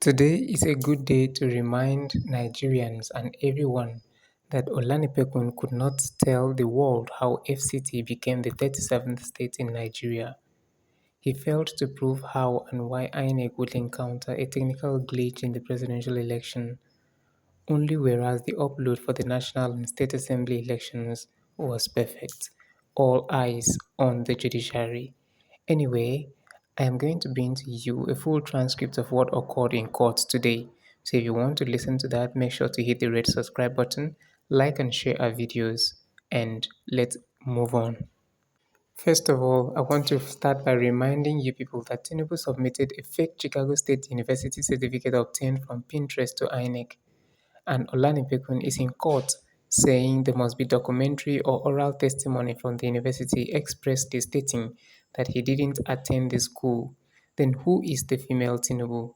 Today is a good day to remind Nigerians and everyone that Olanipekun could not tell the world how FCT became the 37th state in Nigeria. He failed to prove how and why INEC would encounter a technical glitch in the presidential election, only whereas the upload for the national and state assembly elections was perfect. All eyes on the judiciary. Anyway, I am going to bring to you a full transcript of what occurred in court today. So if you want to listen to that, make sure to hit the red subscribe button, like and share our videos, and let's move on. First of all, I want to start by reminding you people that Tinubu submitted a fake Chicago State University certificate obtained from Pinterest to INEC, and Olanipekun is in court saying there must be documentary or oral testimony from the university expressly stating that he didn't attend the school. Then who is the female Tinubu?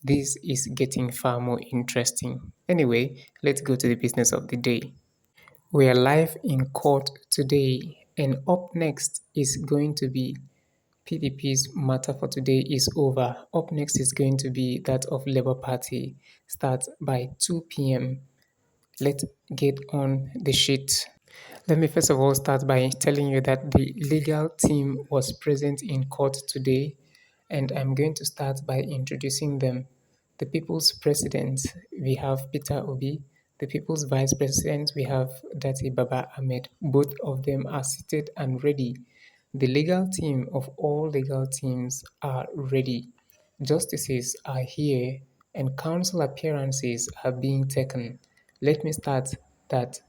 This is getting far more interesting. Anyway, let's go to the business of the day. We are live in court today, and up next is going to be PDP's matter for today is over. Up next is going to be that of Labour Party. Starts by 2 p.m. Let's get on the sheet. Let me first of all start by telling you that the legal team was present in court today, and I'm going to start by introducing them. The People's President, we have Peter Obi. The People's Vice President, we have Dati Baba Ahmed. Both of them are seated and ready. The legal team of all legal teams are ready. Justices are here, and counsel appearances are being taken. Let me start that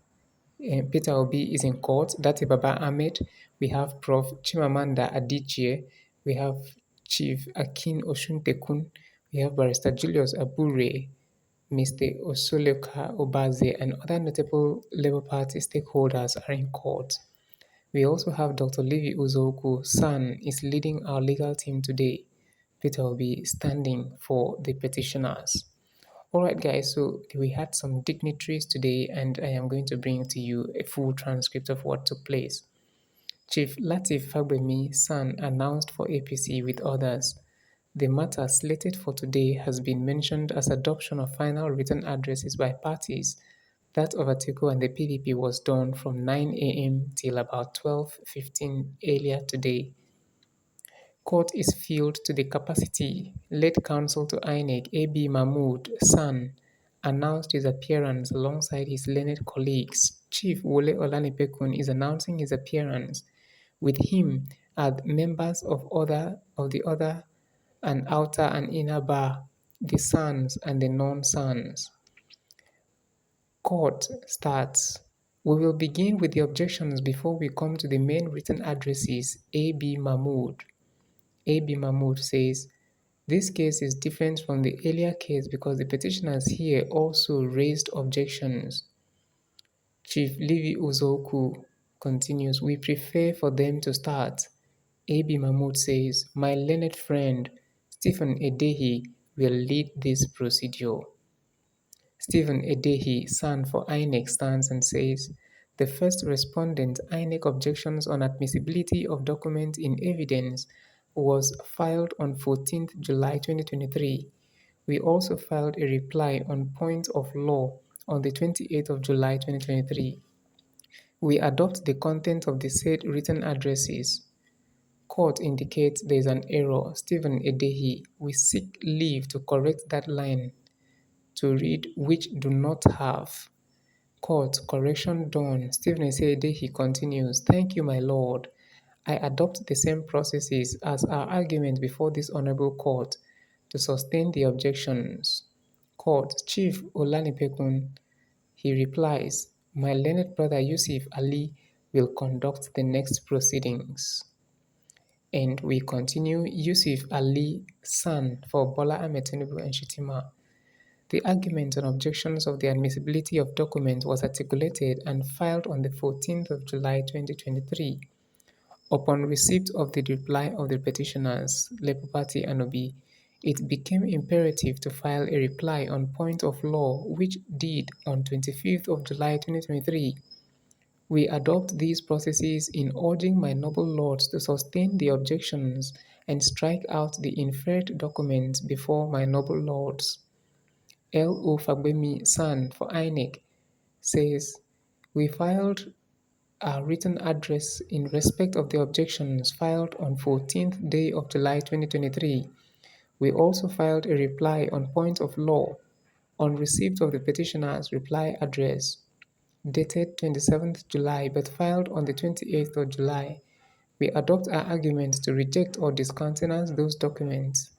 Peter Obi is in court. That's Baba Ahmed. We have Prof. Chimamanda Adichie. We have Chief Akin Oshuntekun. We have Barrister Julius Abure, Mr. Osoleka Obaze, and other notable Labour Party stakeholders are in court. We also have Dr. Levi Uzoku. San is leading our legal team today. Peter Obi standing for the petitioners. Alright guys, so we had some dignitaries today and I am going to bring to you a full transcript of what took place. Chief Latif Fagbemi San announced for APC with others. The matter slated for today has been mentioned as adoption of final written addresses by parties. That of Atiku and the PDP was done from 9 a.m. till about 12:15 earlier today. Court is filled to the capacity. Late counsel to INEC, A.B. Mahmood San, announced his appearance alongside his learned colleagues. Chief Wole Olanipekun is announcing his appearance. With him are members of the other and outer and inner bar, the sons and the non-sons. Court starts. We will begin with the objections before we come to the main written addresses. A.B. Mahmood. A.B. Mahmood says, this case is different from the earlier case because the petitioners here also raised objections. Chief Levi Uzoku continues, we prefer for them to start. A.B. Mahmood says, my learned friend Stephen Edehi will lead this procedure. Stephen Edehi, son for INEC, stands and says, the first respondent, INEC objections on admissibility of documents in evidence was filed on 14th July 2023. We also filed a reply on point of law on the 28th of July 2023. We adopt the content of the said written addresses. Court indicates there is an error. Stephen Edehi, we seek leave to correct that line to read which do not have. Court, correction done. Stephen Edehi continues, thank you, my lord. I adopt the same processes as our argument before this honorable court to sustain the objections. Court, Chief Olanipekun, he replies, my learned brother Yusuf Ali will conduct the next proceedings. And we continue, Yusuf Ali, son for Bola Ahmed Tinubu and Shitima. The argument and objections of the admissibility of documents was articulated and filed on the 14th of July 2023. Upon receipt of the reply of the petitioners, Labour Party and Obi, it became imperative to file a reply on point of law, which did on 25th of July 2023. We adopt these processes in urging my noble lords to sustain the objections and strike out the inferred document before my noble lords. L.O. Fagbemi San for INEC says, we filed our written address in respect of the objections filed on 14th day of July 2023. We also filed a reply on point of law on receipt of the petitioner's reply address dated 27th July but filed on the 28th of July. We adopt our argument to reject or discountenance those documents.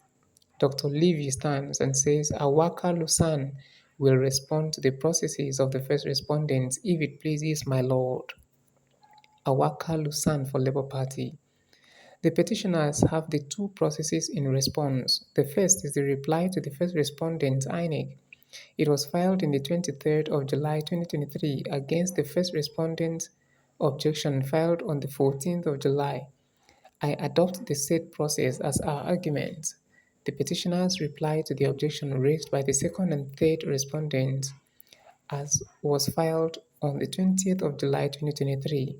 Dr. Levy stands and says Awaka Lusan will respond to the processes of the first respondents if it pleases my lord. Awaka Lusan for Labour Party. The petitioners have the two processes in response. The first is the reply to the first respondent, INEC. It was filed in the 23rd of July 2023 against the first respondent's objection filed on the 14th of July. I adopt the said process as our argument. The petitioners reply to the objection raised by the second and third respondents as was filed on the 20th of July 2023.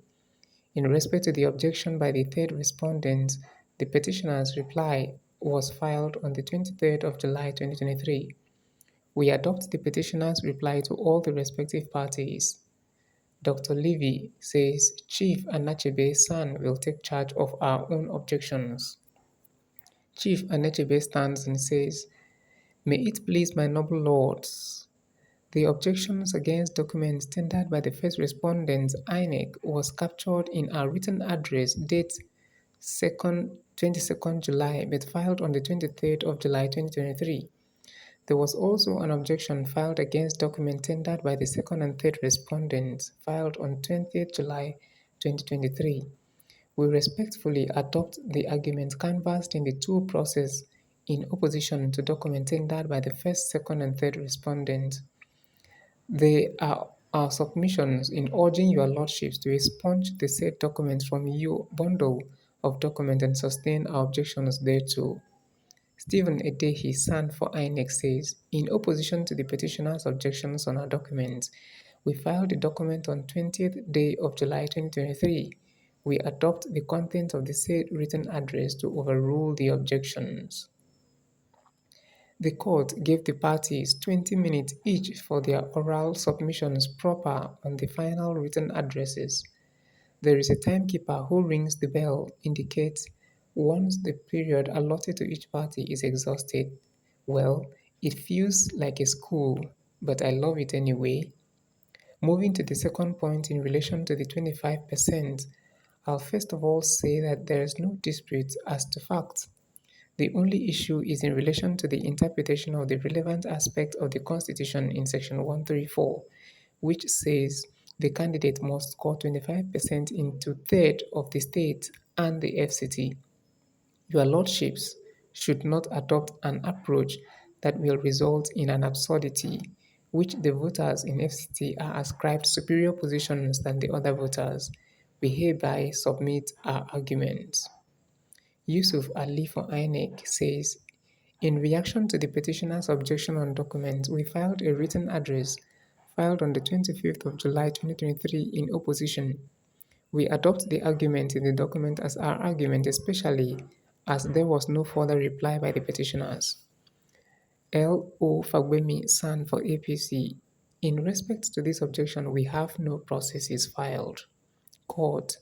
In respect to the objection by the third respondent, the petitioner's reply was filed on the 23rd of July 2023. We adopt the petitioner's reply to all the respective parties. Dr. Levy says Chief Anachebe San will take charge of our own objections. Chief Anachebe stands and says, may it please my noble lords, the objections against documents tendered by the first respondent, INEC, was captured in our written address date 22nd July but filed on the 23rd of July 2023. There was also an objection filed against document tendered by the second and third respondents filed on 20th July 2023. We respectfully adopt the argument canvassed in the two process in opposition to document tendered by the first, second, and third respondents. They are our submissions in urging your lordships to expunge the said documents from your bundle of documents and sustain our objections thereto. Stephen Edehi San for INEC says, in opposition to the petitioner's objections on our documents, we filed the document on 20th day of July 2023. We adopt the content of the said written address to overrule the objections. The court gave the parties 20 minutes each for their oral submissions proper on the final written addresses. There is a timekeeper who rings the bell, indicates once the period allotted to each party is exhausted. Well, it feels like a school, but I love it anyway. Moving to the second point in relation to the 25%, I'll first of all say that there is no dispute as to facts. The only issue is in relation to the interpretation of the relevant aspect of the Constitution in Section 134, which says the candidate must score 25% in two-thirds of the state and the FCT. Your lordships should not adopt an approach that will result in an absurdity, which the voters in FCT are ascribed superior positions than the other voters. We hereby submit our arguments. Yusuf Ali for INEC says, in reaction to the petitioner's objection on documents, we filed a written address filed on the 25th of July 2023 in opposition. We adopt the argument in the document as our argument, especially as there was no further reply by the petitioners. L.O. Fagbemi San for APC. In respect to this objection, we have no processes filed. Court.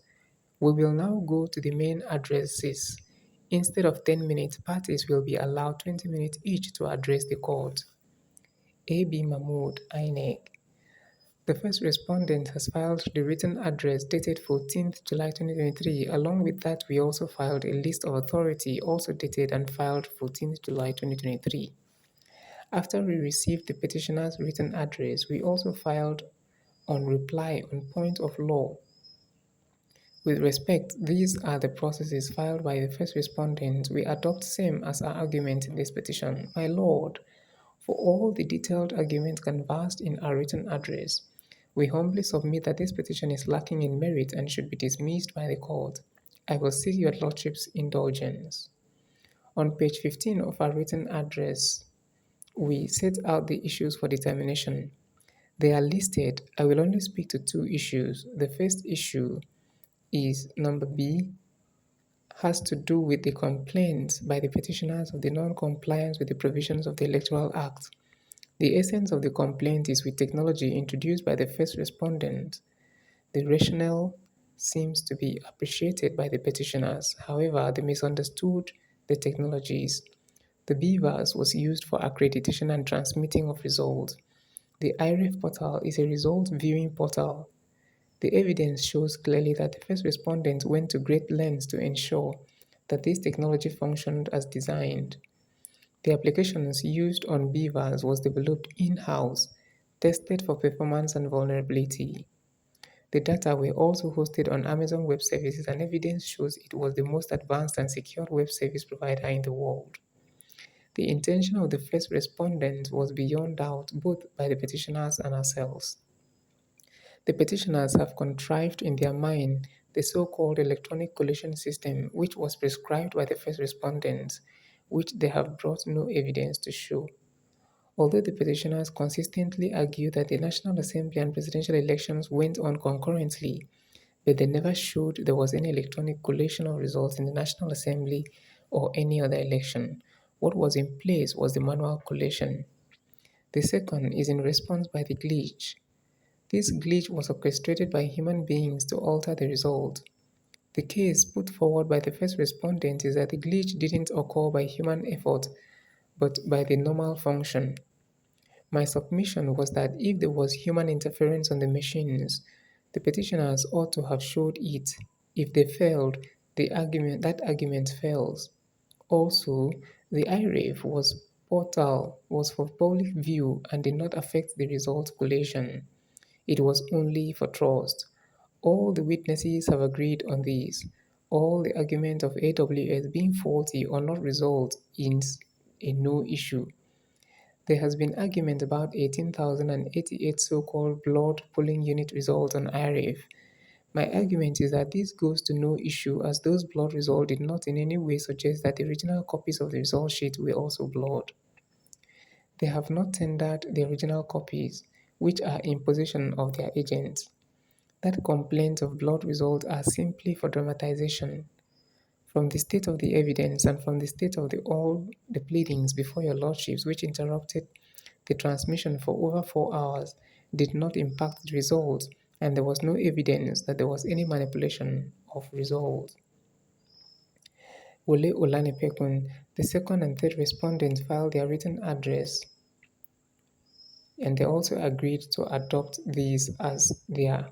We will now go to the main addresses. Instead of 10 minutes, parties will be allowed 20 minutes each to address the court. A.B. Mahmood, INEC. The first respondent has filed the written address dated 14th July 2023. Along with that, we also filed a list of authority also dated and filed 14th July 2023. After we received the petitioner's written address, we also filed on reply on point of law. With respect, these are the processes filed by the first respondent. We adopt same as our argument in this petition. My lord, for all the detailed arguments canvassed in our written address, we humbly submit that this petition is lacking in merit and should be dismissed by the court. I will seek your lordship's indulgence. On page 15 of our written address, we set out the issues for determination. They are listed. I will only speak to two issues. The first issue is number B, has to do with the complaints by the petitioners of the non-compliance with the provisions of the Electoral Act. The essence of the complaint is with technology introduced by the first respondent. The rationale seems to be appreciated by the petitioners. However, they misunderstood the technologies. The BVAS was used for accreditation and transmitting of results. The IREF portal is a result viewing portal. The evidence shows clearly that the first respondents went to great lengths to ensure that this technology functioned as designed. The applications used on BVAS was developed in-house, tested for performance and vulnerability. The data were also hosted on Amazon Web Services, and evidence shows it was the most advanced and secure web service provider in the world. The intention of the first respondents was beyond doubt both by the petitioners and ourselves. The petitioners have contrived in their mind the so-called electronic collation system which was prescribed by the first respondents, which they have brought no evidence to show. Although the petitioners consistently argue that the National Assembly and presidential elections went on concurrently, but they never showed there was any electronic collation of results in the National Assembly or any other election. What was in place was the manual collation. The second is in response by the glitch. This glitch was orchestrated by human beings to alter the result. The case put forward by the first respondent is that the glitch didn't occur by human effort, but by the normal function. My submission was that if there was human interference on the machines, the petitioners ought to have showed it. If they failed, that argument fails. Also, the IREF was for public view and did not affect the result collation. It was only for trust. All the witnesses have agreed on this. All the argument of AWS being faulty or not result in a no issue. There has been argument about 18,088 so-called blood polling unit results on IREF. My argument is that this goes to no issue as those blood results did not in any way suggest that the original copies of the result sheet were also blood. They have not tendered the original copies, which are in possession of their agents. That complaint of blood results are simply for dramatization. From the state of the evidence and from the state of all the pleadings before your lordships, which interrupted the transmission for over 4 hours, did not impact the results, and there was no evidence that there was any manipulation of results. Wole Olanipekun, the second and third respondents filed their written address, and they also agreed to adopt these as their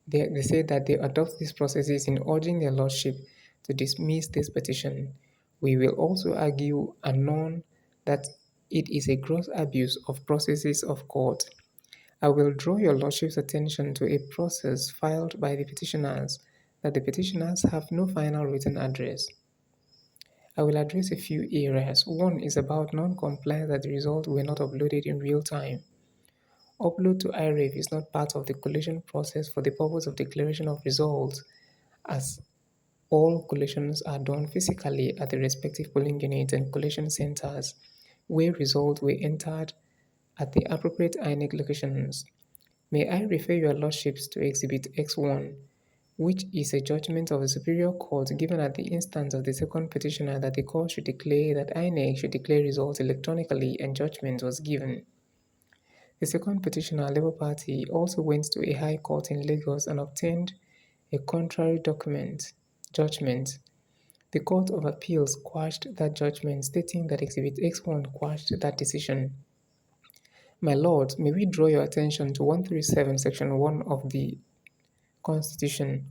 they said that they adopt these processes in urging their lordship to dismiss this petition. We will also argue anon that it is a gross abuse of processes of court. I will draw your lordship's attention to a process filed by the petitioners that the petitioners have no final written address. I will address a few areas. One is about non-compliance that the results were not uploaded in real time. Upload to IREF is not part of the collation process for the purpose of declaration of results, as all collations are done physically at the respective polling units and collation centers, where results were entered at the appropriate INEC locations. May I refer your lordships to Exhibit X1, which is a judgment of the Superior Court given at the instance of the second petitioner that the court should declare that INEC should declare results electronically, and judgment was given. The second petitioner, Labour Party, also went to a high court in Lagos and obtained a contrary judgment. The Court of Appeals quashed that judgment, stating that Exhibit X1 quashed that decision. My lords, may we draw your attention to 137 Section 1 of the Constitution.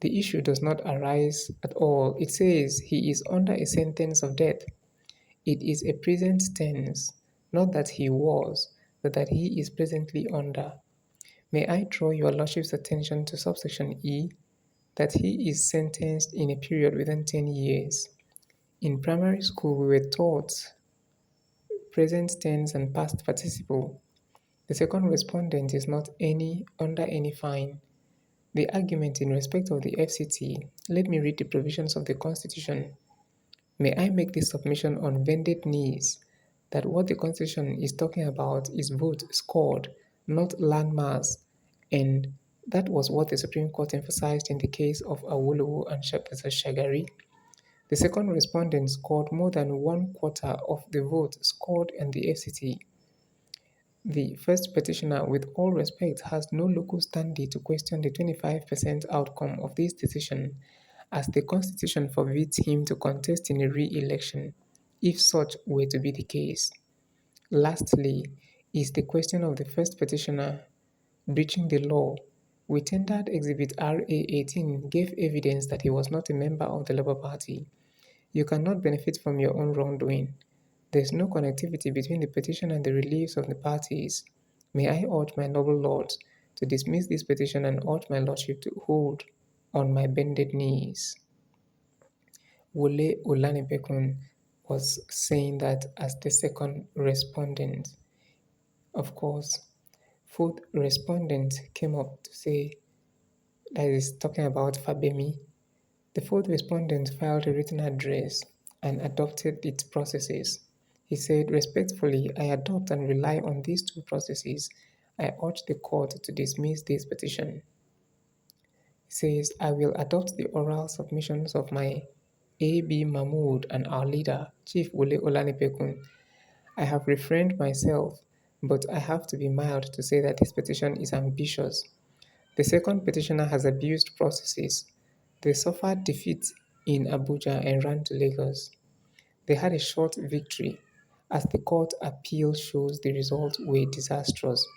The issue does not arise at all. It says he is under a sentence of death. It is a present tense, not that he was, but that he is presently under. May I draw your lordship's attention to subsection E, that he is sentenced in a period within 10 years. In primary school, we were taught present tense and past participle. The second respondent is not under any fine. The argument in respect of the FCT, let me read the provisions of the Constitution. May I make this submission on bended knees, that what the Constitution is talking about is vote scored, not landmass, and That was what the Supreme Court emphasized in the case of Awolowo and Shagari. The second respondent scored more than one quarter of the vote scored in the FCT. The first petitioner, with all respect, has no local standing to question the 25% outcome of this decision, as the Constitution forbids him to contest in a re-election, if such were to be the case. Lastly, is the question of the first petitioner breaching the law. We tendered Exhibit RA 18 gave evidence that he was not a member of the Labour Party. You cannot benefit from your own wrongdoing. There is no connectivity between the petition and the reliefs of the parties. May I urge my noble lords to dismiss this petition and urge my lordship to hold on my bended knees. Wole Olanipekun was saying that as the second respondent. Of course, fourth respondent came up to say, that is talking about Fabemi. The fourth respondent filed a written address and adopted its processes. He said, respectfully, I adopt and rely on these two processes. I urge the court to dismiss this petition. He says, I will adopt the oral submissions of my A.B. Mahmood and our leader, Chief Wole Olanipekun. I have refrained myself, but I have to be mild to say that this petition is ambitious. The second petitioner has abused processes. They suffered defeat in Abuja and ran to Lagos. They had a short victory, as the court appeal shows the results were disastrous.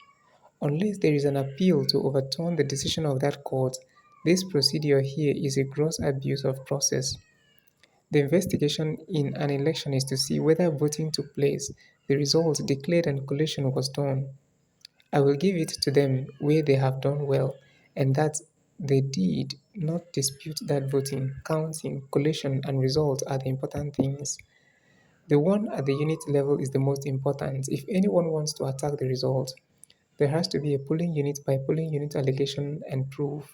Unless there is an appeal to overturn the decision of that court, this procedure here is a gross abuse of process. The investigation in an election is to see whether voting took place, the results declared and collation was done. I will give it to them where they have done well, and that they did not dispute that voting, counting, collation, and results are the important things. The one at the unit level is the most important. If anyone wants to attack the result, there has to be a polling unit by polling unit allegation and proof.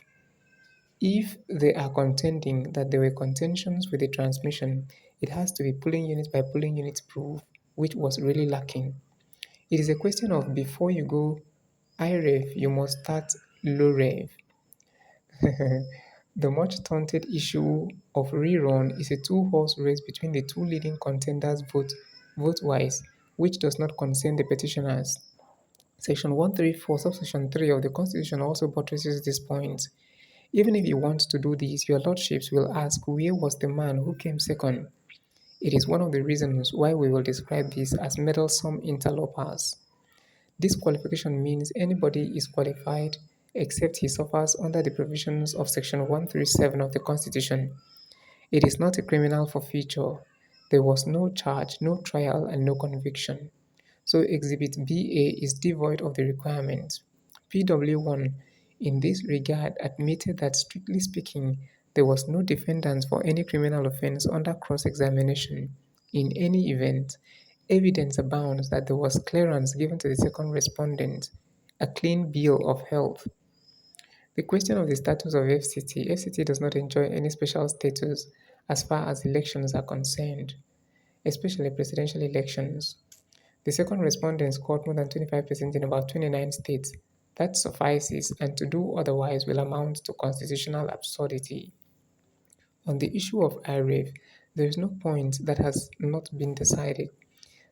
If they are contending that there were contentions with the transmission, it has to be polling unit by polling unit proof, which was really lacking. It is a question of before you go high rev, you must start low rev. The much taunted issue of rerun is a two-horse race between the two leading contenders vote-wise, which does not concern the petitioners. Section 134, subsection 3 of the Constitution also buttresses this point. Even if you want to do this, your lordships will ask, where was the man who came second? It is one of the reasons why we will describe this as meddlesome interlopers. This qualification means anybody is qualified except he suffers under the provisions of Section 137 of the Constitution. It is not a criminal forfeiture. There was no charge, no trial, and no conviction. So Exhibit BA is devoid of the requirement. PW1, in this regard, admitted that strictly speaking, there was no defendant for any criminal offense under cross-examination. In any event, evidence abounds that there was clearance given to the second respondent, a clean bill of health. The question of the status of FCT does not enjoy any special status as far as elections are concerned, especially presidential elections. The second respondent scored more than 25% in about 29 states. That suffices, and to do otherwise will amount to constitutional absurdity. On the issue of IREF, there is no point that has not been decided.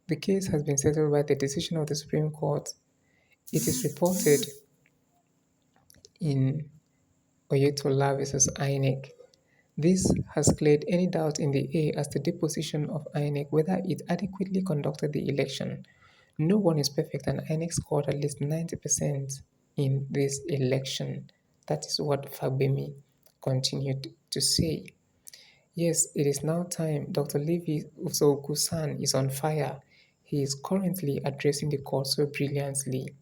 The case has been settled by the decision of the Supreme Court. It is reported in Oyetola vs. INEC. This has cleared any doubt in the air as to the position of INEC whether it adequately conducted the election. No one is perfect, and INEC scored at least 90% in this election. That is what Fagbemi continued to say. Yes, it is now time. Dr. Levi Uzogu-san is on fire. He is currently addressing the court so brilliantly.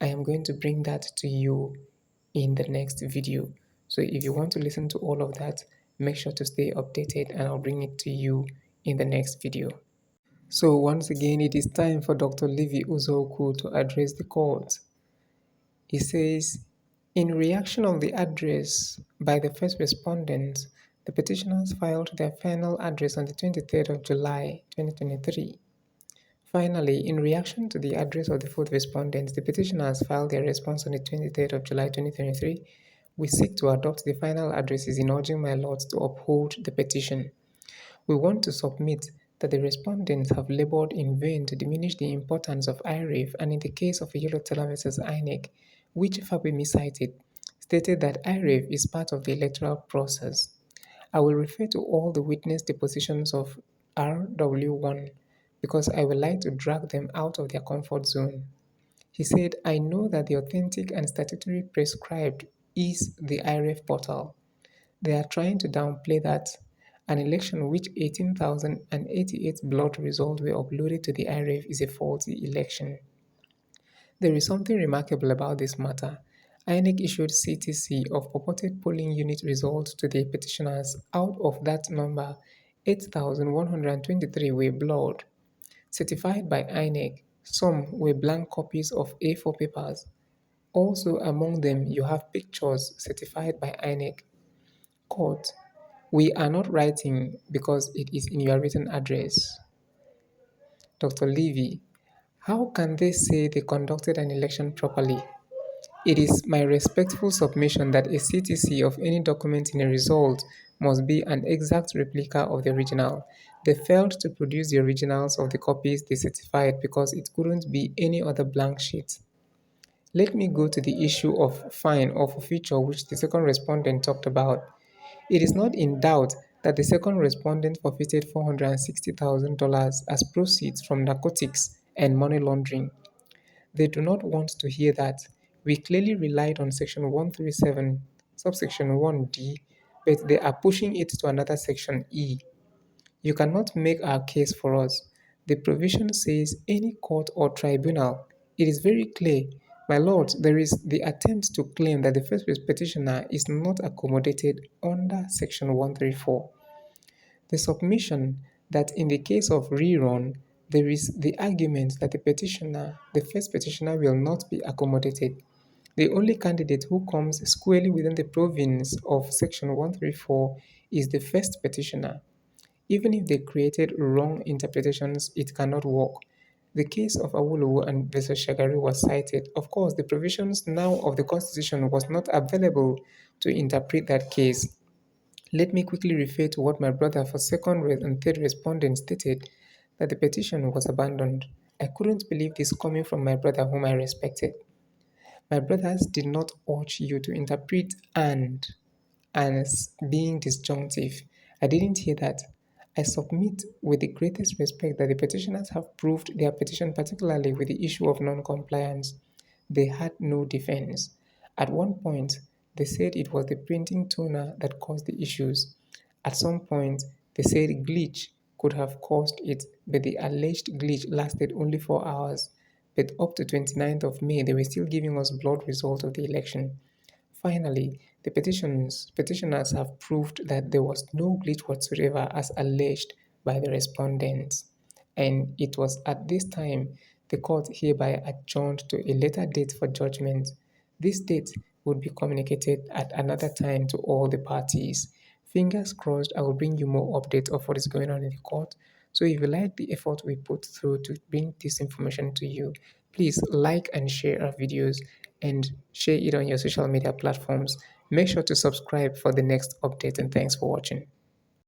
I am going to bring that to you in the next video. So if you want to listen to all of that, make sure to stay updated and I'll bring it to you in the next video. So once again, it is time for Dr. Levi Uzogu to address the court. He says, in reaction of the address by the first respondent, the petitioners filed their final address on the 23rd of July 2023. Finally, in reaction to the address of the fourth respondents, the petitioners filed their response on the 23rd of July 2023. We seek to adopt the final addresses in urging my lords to uphold the petition. We want to submit that the respondents have labored in vain to diminish the importance of IREF, and in the case of Yellow Teller versus INEC, which Fabemi cited, stated that IREF is part of the electoral process. I will refer to all the witness depositions of RW1 because I would like to drag them out of their comfort zone. He said, I know that the authentic and statutory prescribed is the IREF portal. They are trying to downplay that an election which 18,088 blood results were uploaded to the IREF is a faulty election. There is something remarkable about this matter. INEC issued CTC of purported polling unit results to the petitioners. Out of that number, 8,123 were blood, certified by INEC. Some were blank copies of A4 papers. Also among them, you have pictures certified by INEC. Court, we are not writing because it is in your written address. Dr. Levy, how can they say they conducted an election properly? It is my respectful submission that a CTC of any document in a result must be an exact replica of the original. They failed to produce the originals of the copies they certified because it couldn't be any other blank sheet. Let me go to the issue of fine or forfeiture which the second respondent talked about. It is not in doubt that the second respondent forfeited $460,000 as proceeds from narcotics and money laundering. They do not want to hear that. We clearly relied on Section 137, subsection 1D, but they are pushing it to another Section E. You cannot make our case for us. The provision says any court or tribunal. It is very clear. My lord, there is the attempt to claim that the first petitioner is not accommodated under Section 134. The submission that in the case of rerun, there is the argument that the first petitioner will not be accommodated. The only candidate who comes squarely within the province of Section 134 is the first petitioner. Even if they created wrong interpretations, it cannot work. The case of Awolowo and versus Shagari was cited. Of course, the provisions now of the Constitution was not available to interpret that case. Let me quickly refer to what my brother for second and third respondents stated, that the petition was abandoned. I couldn't believe this coming from my brother whom I respected. My brothers did not urge you to interpret and as being disjunctive. I didn't hear that. I submit with the greatest respect that the petitioners have proved their petition, particularly with the issue of non-compliance. They had no defense. At one point, they said it was the printing toner that caused the issues. At some point, they said glitch could have caused it, but the alleged glitch lasted only 4 hours. But up to 29th of May, they were still giving us blood results of the election. Finally, the petitioners have proved that there was no glitch whatsoever as alleged by the respondents. And it was at this time the court hereby adjourned to a later date for judgment. This date would be communicated at another time to all the parties. Fingers crossed, I will bring you more updates of what is going on in the court. So if you like the effort we put through to bring this information to you, please like and share our videos and share it on your social media platforms. Make sure to subscribe for the next update, and thanks for watching.